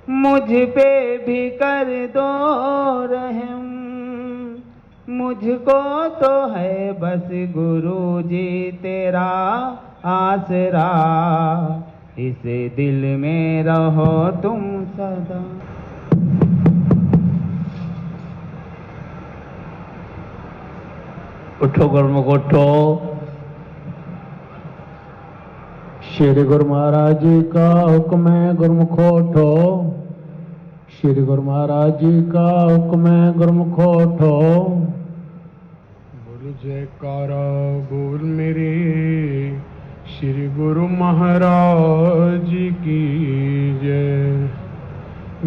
मुझ पे भी कर दो रहम, मुझको तो है बस गुरु जी तेरा आसरा, इस दिल में रहो तुम सदा। उठो गुरमुख उठो। श्री गुरु महाराज जी का हुक्म है गुरमुख उठो। श्री गुरु महाराज जी का हुक्म है गुरमुख उठो। बोल जयकारा बोल मेरे श्री गुरु महाराज की जय।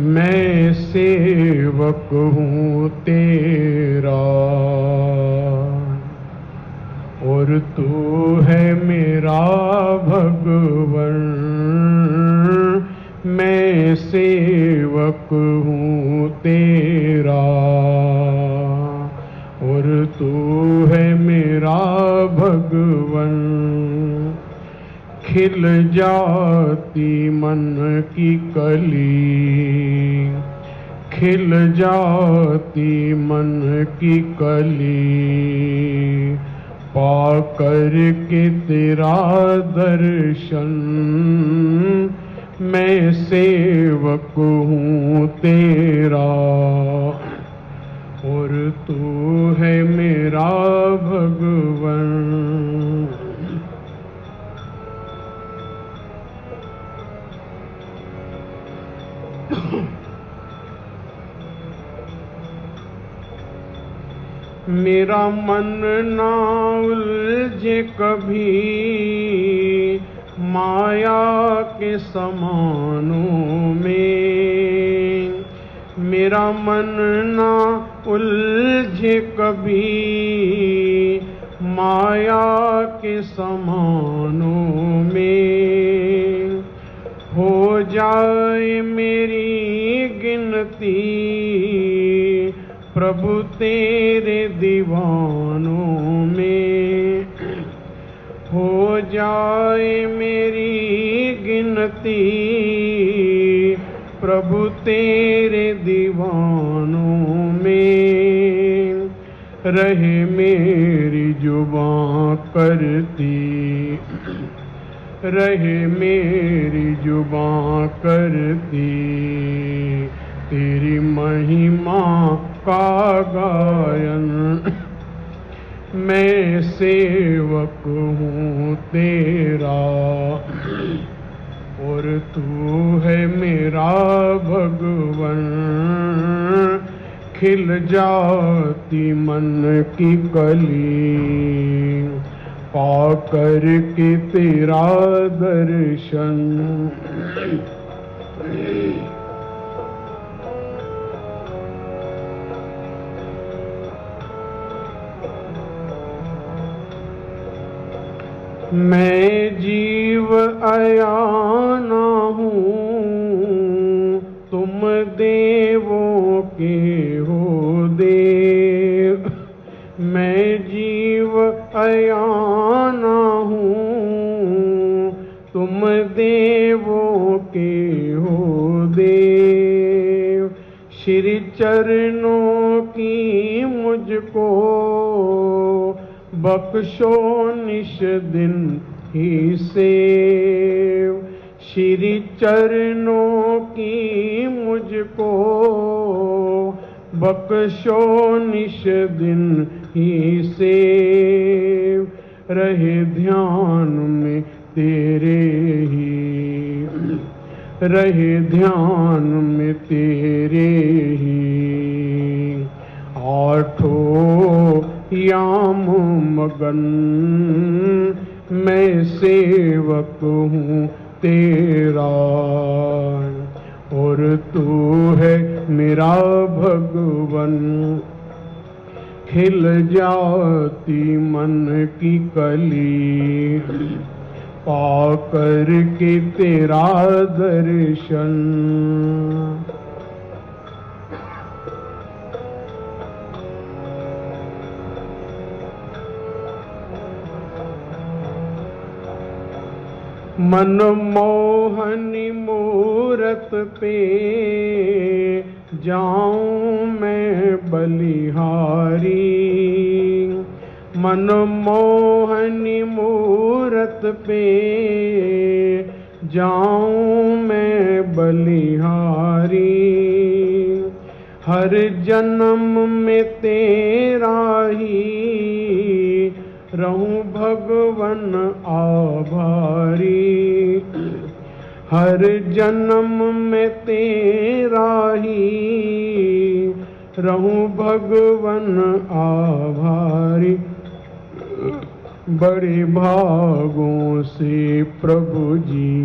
मैं सेवक हूँ तेरा और तू है मेरा भगवन। मैं सेवक हूँ तेरा और तू है मेरा भगवन। खिल जाती मन की कली, खिल जाती मन की कली, पाकर के तेरा दर्शन। मैं सेवक हूँ तेरा और तू है मेरा भगवन। मेरा मन ना उलझे कभी माया के समानों में। मेरा मन ना उलझे कभी माया के समानों में। हो जाए मेरी गिनती प्रभु तेरे दीवानों में। हो जाए मेरी गिनती प्रभु तेरे दीवानों में। रहे मेरी जुबां करती, रहे मेरी जुबां करती तेरी महिमा का गायन। मैं सेवक हूँ तेरा और तू है मेरा भगवन। खिल जाती मन की कली, पाकर के तेरा दर्शन। मैं जीव अयाना हूँ, तुम देवों के हो देव। मैं जीव अयाना हूँ, तुम देवों के हो देव। श्री चरणों की मुझको बख्शो निश दिन ही सेव। श्री चरणों की मुझको बख्शो निश दिन ही सेव। रहे ध्यान में तेरे ही, रहे ध्यान में तेरे ही। आठों याम मगन मैं सेवक हूँ तेरा और तू है मेरा भगवन। खिल जाती मन की कली, पाकर के तेरा दर्शन। मनमोहनी मूरति मूरत पे जाऊं मैं बलिहारी, मनमोहनी मूरत पे जाऊं मैं बलिहारी। हर जन्म में तेरा ही रहूं भगवन आभारी, हर जन्म में तेरा ही रहूं भगवन आभारी। बड़े भागों से प्रभु जी,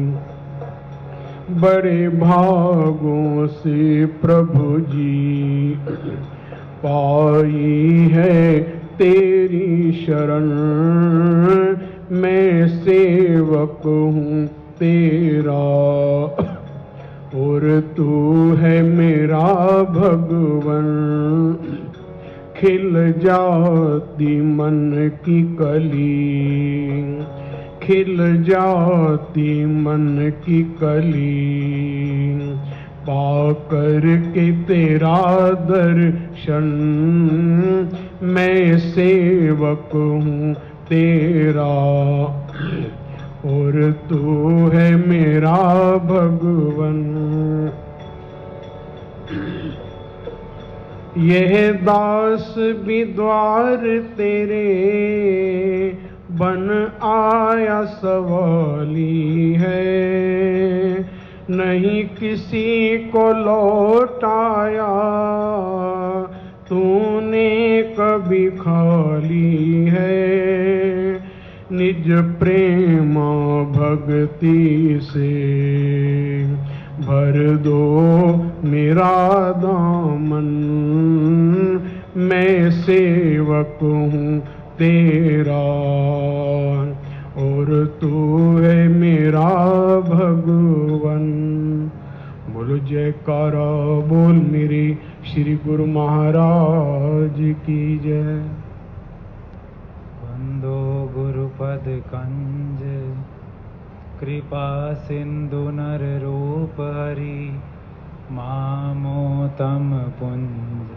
बड़े भागों से प्रभु जी पाई है तेरी शरण। मैं सेवक हूँ तेरा और तू है मेरा भगवन। खिल जाती मन की कली, खिल जाती मन की कली, पाकर के तेरा दर्शन। मैं सेवक हूँ तेरा और तू है मेरा भगवन। यह दास भी द्वार तेरे बन आया सवाली है, नहीं किसी को लौटाया तूने कभी खाली है। निज प्रेम भक्ति से भर दो मेरा दामन। मैं सेवक हूँ तेरा और तू है मेरा भगवन। बोलो जयकारा बोल मेरे श्री गुरु महाराज की जय। वंदो गुरुपद कंज कृपा सिंधु नर रूप हरि। मामोतम पुंज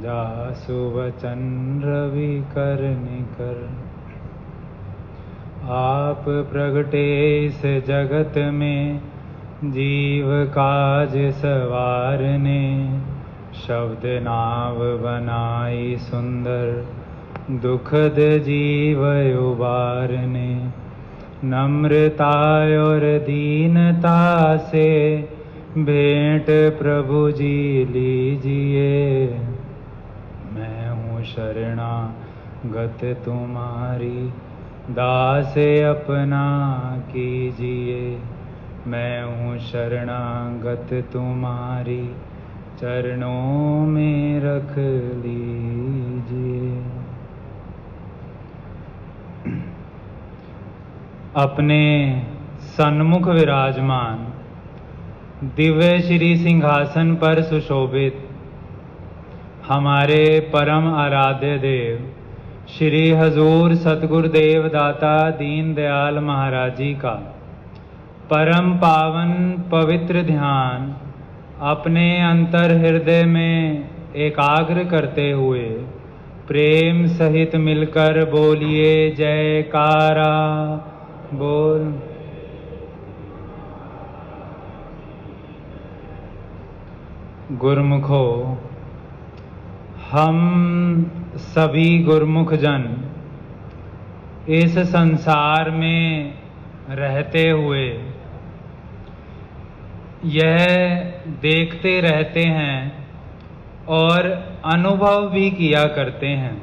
जासु वचन रवि कर निकर। आप प्रगटे इस जगत में जीव काज सवारने। शब्द नाव बनाई सुंदर दुखद जीव उबारने। नम्रता और दीनता से भेंट प्रभु जी लीजिए। मैं हूँ शरणागत तुम्हारी दास अपना कीजिए। मैं हूँ शरणागत तुम्हारी चरणों में रख लीजिए। अपने सन्मुख विराजमान दिव्य श्री सिंहासन पर सुशोभित हमारे परम आराध्य देव श्री हजूर सतगुरुदेव दाता दीन दयाल महाराज जी का परम पावन पवित्र ध्यान अपने अंतर हृदय में एकाग्र करते हुए प्रेम सहित मिलकर बोलिए जयकारा बोल। गुरुमुखो, हम सभी गुरुमुख जन इस संसार में रहते हुए यह देखते रहते हैं और अनुभव भी किया करते हैं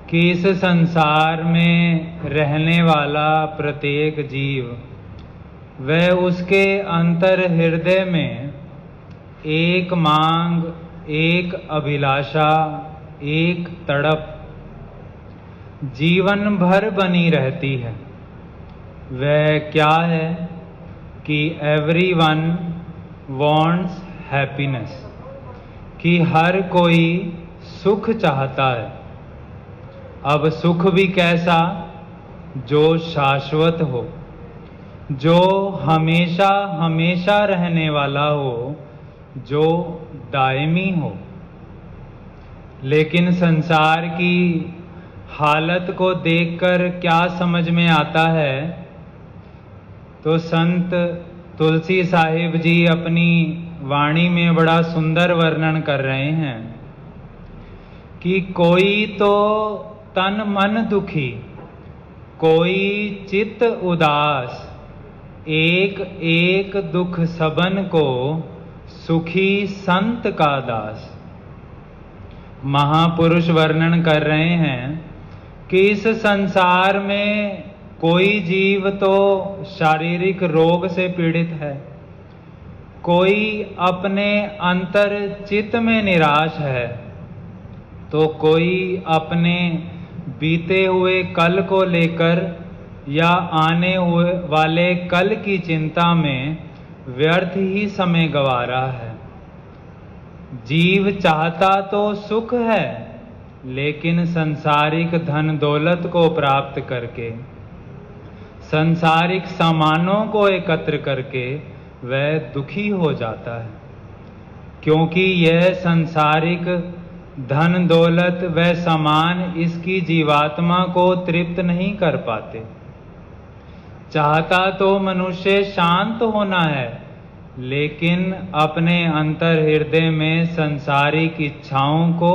कि इस संसार में रहने वाला प्रत्येक जीव वह उसके अंतर हृदय में एक मांग, एक अभिलाषा, एक तड़प जीवन भर बनी रहती है। वह क्या है कि everyone wants happiness, कि हर कोई सुख चाहता है। अब सुख भी कैसा, जो शाश्वत हो, जो हमेशा हमेशा रहने वाला हो, जो दायमी हो। लेकिन संसार की हालत को देखकर क्या समझ में आता है, तो संत तुलसी साहिब जी अपनी वाणी में बड़ा सुंदर वर्णन कर रहे हैं कि कोई तो तन मन दुखी, कोई चित्त उदास, एक एक दुख सबन को सुखी संत का दास। महापुरुष वर्णन कर रहे हैं कि इस संसार में कोई जीव तो शारीरिक रोग से पीड़ित है, कोई अपने अंतर चित्त में निराश है, तो कोई अपने बीते हुए कल को लेकर या आने हुए वाले कल की चिंता में व्यर्थ ही समय गंवा रहा है। जीव चाहता तो सुख है, लेकिन संसारिक धन दौलत को प्राप्त करके, संसारिक सामानों को एकत्र करके वह दुखी हो जाता है, क्योंकि यह संसारिक धन दौलत व सामान इसकी जीवात्मा को तृप्त नहीं कर पाते। चाहता तो मनुष्य शांत होना है, लेकिन अपने अंतर हृदय में संसारिक इच्छाओं को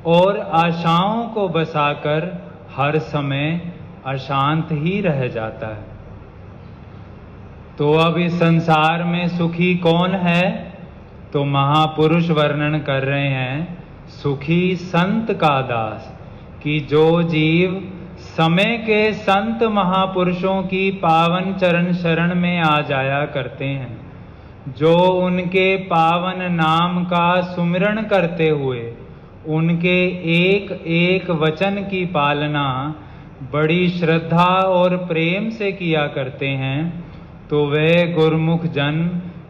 और आशाओं को बसाकर हर समय अशांत ही रह जाता है। तो अब इस संसार में सुखी कौन है? तो महापुरुष वर्णन कर रहे हैं सुखी संत का दास, कि जो जीव समय के संत महापुरुषों की पावन चरण शरण में आ जाया करते हैं, जो उनके पावन नाम का सुमिरण करते हुए उनके एक एक वचन की पालना बड़ी श्रद्धा और प्रेम से किया करते हैं, तो वे गुरुमुख जन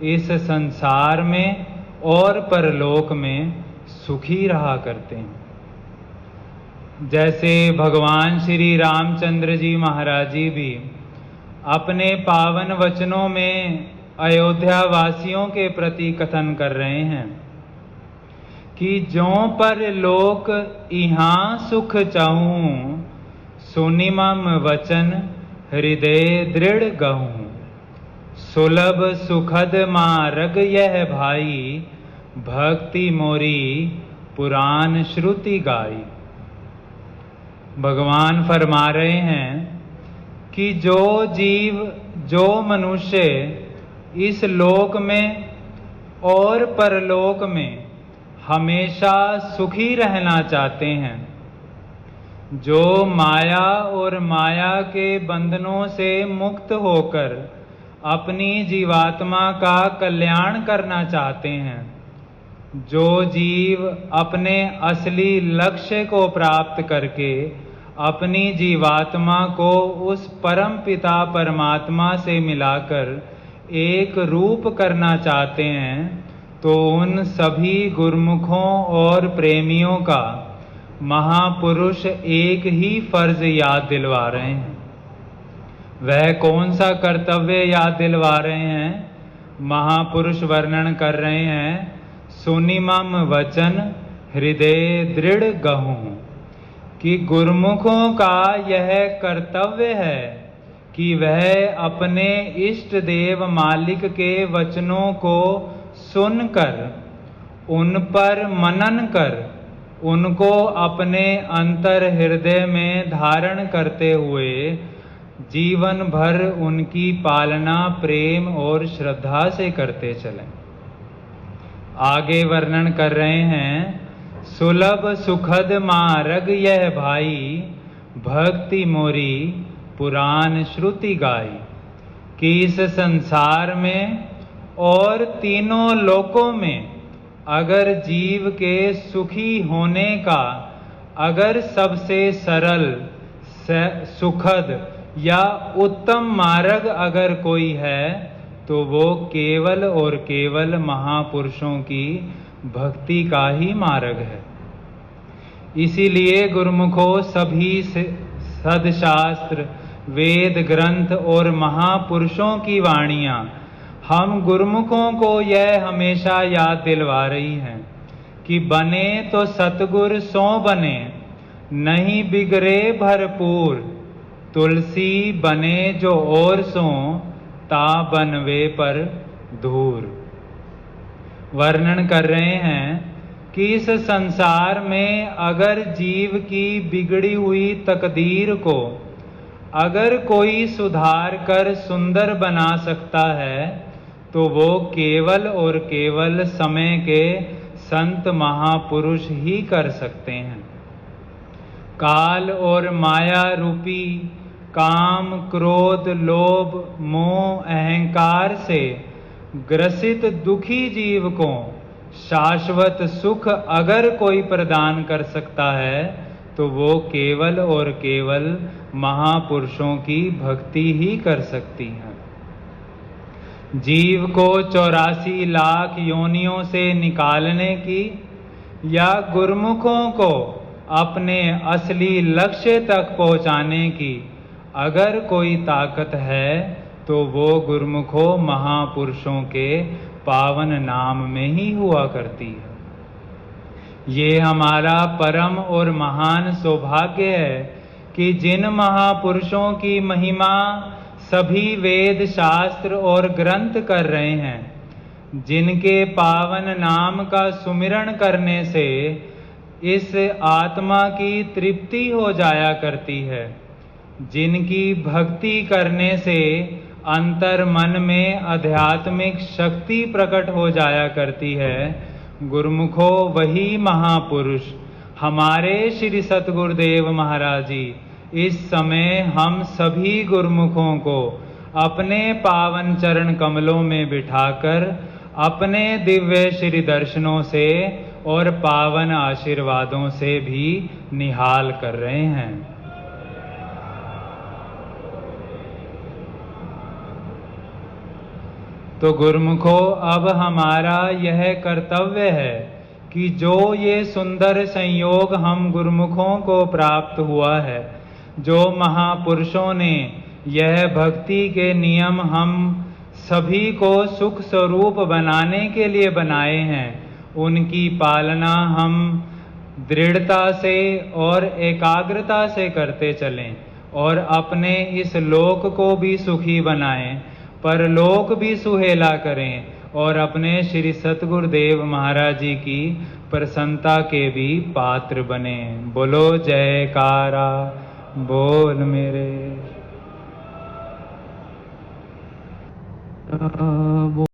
इस संसार में और परलोक में सुखी रहा करते हैं। जैसे भगवान श्री रामचंद्र जी महाराज जी भी अपने पावन वचनों में अयोध्या वासियों के प्रति कथन कर रहे हैं कि ज्यों पर लोक इहाँ सुख चाहूं, सुनिमम वचन हृदय दृढ़ गहूं। सुलभ सुखद मार्ग यह भाई, भक्ति मोरी पुराण श्रुति गाई। भगवान फरमा रहे हैं कि जो जीव, जो मनुष्य इस लोक में और परलोक में हमेशा सुखी रहना चाहते हैं, जो माया और माया के बंधनों से मुक्त होकर अपनी जीवात्मा का कल्याण करना चाहते हैं, जो जीव अपने असली लक्ष्य को प्राप्त करके अपनी जीवात्मा को उस परम पिता परमात्मा से मिलाकर एक रूप करना चाहते हैं, तो उन सभी गुरुमुखों और प्रेमियों का महापुरुष एक ही फर्ज याद दिलवा रहे हैं। वह कौन सा कर्तव्य याद दिलवा रहे हैं? महापुरुष वर्णन कर रहे हैं सुनिमम वचन हृदय दृढ़ गहूं, कि गुरुमुखों का यह कर्तव्य है कि वह अपने इष्ट देव मालिक के वचनों को सुनकर, उन पर मनन कर, उनको अपने अंतर हृदय में धारण करते हुए जीवन भर उनकी पालना प्रेम और श्रद्धा से करते चलें। आगे वर्णन कर रहे हैं सुलभ सुखद मार्ग यह भाई, भक्ति मोरी पुराण श्रुति गाई। कि इस संसार में और तीनों लोकों में अगर जीव के सुखी होने का अगर सबसे सरल, सुखद या उत्तम मार्ग अगर कोई है, तो वो केवल और केवल महापुरुषों की भक्ति का ही मार्ग है। इसीलिए गुरुमुखों सभी सदशास्त्र वेद ग्रंथ और महापुरुषों की वाणियाँ हम गुरुमुखों को यह हमेशा याद दिलवा रही हैं कि बने तो सतगुर सो बने, नहीं बिगड़े भरपूर, तुलसी बने जो और सो, ता बनवे पर धूर। वर्णन कर रहे हैं कि इस संसार में अगर जीव की बिगड़ी हुई तकदीर को अगर कोई सुधार कर सुंदर बना सकता है तो वो केवल और केवल समय के संत महापुरुष ही कर सकते हैं। काल और माया रूपी काम, क्रोध, लोभ, मोह, अहंकार से ग्रसित दुखी जीव को शाश्वत सुख अगर कोई प्रदान कर सकता है तो वो केवल और केवल महापुरुषों की भक्ति ही कर सकती है। जीव को 84 लाख योनियों से निकालने की या गुरुमुखों को अपने असली लक्ष्य तक पहुंचाने की अगर कोई ताकत है तो वो गुरुमुखों महापुरुषों के पावन नाम में ही हुआ करती है। ये हमारा परम और महान सौभाग्य है कि जिन महापुरुषों की महिमा सभी वेद शास्त्र और ग्रंथ कर रहे हैं, जिनके पावन नाम का सुमिरन करने से इस आत्मा की तृप्ति हो जाया करती है, जिनकी भक्ति करने से अंतर मन में आध्यात्मिक शक्ति प्रकट हो जाया करती है, गुरुमुखो वही महापुरुष हमारे श्री सतगुरुदेव महाराज जी इस समय हम सभी गुरुमुखों को अपने पावन चरण कमलों में बिठाकर अपने दिव्य श्री दर्शनों से और पावन आशीर्वादों से भी निहाल कर रहे हैं। तो गुरुमुखो अब हमारा यह कर्तव्य है कि जो ये सुंदर संयोग हम गुरुमुखों को प्राप्त हुआ है, जो महापुरुषों ने यह भक्ति के नियम हम सभी को सुख स्वरूप बनाने के लिए बनाए हैं, उनकी पालना हम दृढ़ता से और एकाग्रता से करते चलें और अपने इस लोक को भी सुखी बनाएं, परलोक भी सुहेला करें और अपने श्री सतगुरुदेव महाराज जी की प्रसन्नता के भी पात्र बने। बोलो जयकारा बोल मेरे।